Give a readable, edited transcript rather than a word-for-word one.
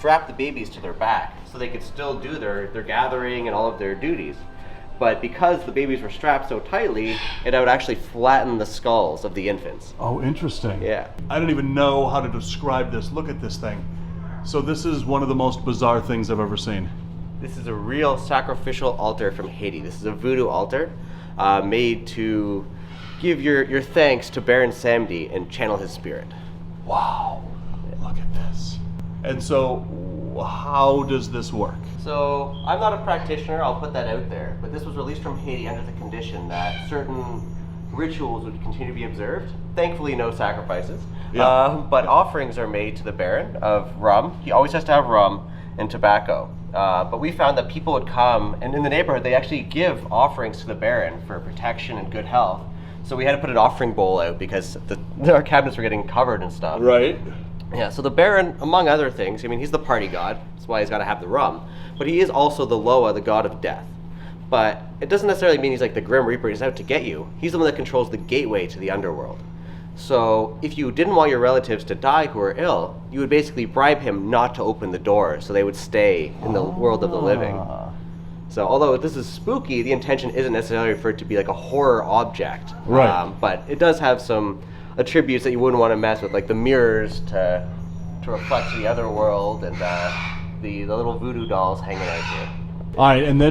strap the babies to their back so they could still do their gathering and all of their duties. But because the babies were strapped so tightly, it would actually flatten the skulls of the infants. Oh, interesting. Yeah. I don't even know how to describe this. Look at this thing. So this is one of the most bizarre things I've ever seen. This is a real sacrificial altar from Haiti. This is a voodoo altar made to give your thanks to Baron Samedi and channel his spirit. Wow. Look at this. And so how does this work? So I'm not a practitioner, I'll put that out there, but this was released from Haiti under the condition that certain rituals would continue to be observed. Thankfully, no sacrifices. Yeah. But offerings are made to the Baron of rum. He always has to have rum and tobacco. But we found that people would come, and in the neighborhood, they actually give offerings to the Baron for protection and good health. So we had to put an offering bowl out because our cabinets were getting covered and stuff. Right. Yeah, so the Baron, among other things, I mean, he's the party god. That's why he's got to have the rum. But he is also the Loa, the god of death. But it doesn't necessarily mean he's like the Grim Reaper, he's out to get you. He's the one that controls the gateway to the underworld. So if you didn't want your relatives to die who are ill, you would basically bribe him not to open the door so they would stay in the world of the living. So although this is spooky, the intention isn't necessarily for it to be like a horror object. Right. But it does have some attributes that you wouldn't want to mess with, like the mirrors to reflect the other world and the little voodoo dolls hanging out here. All right, and then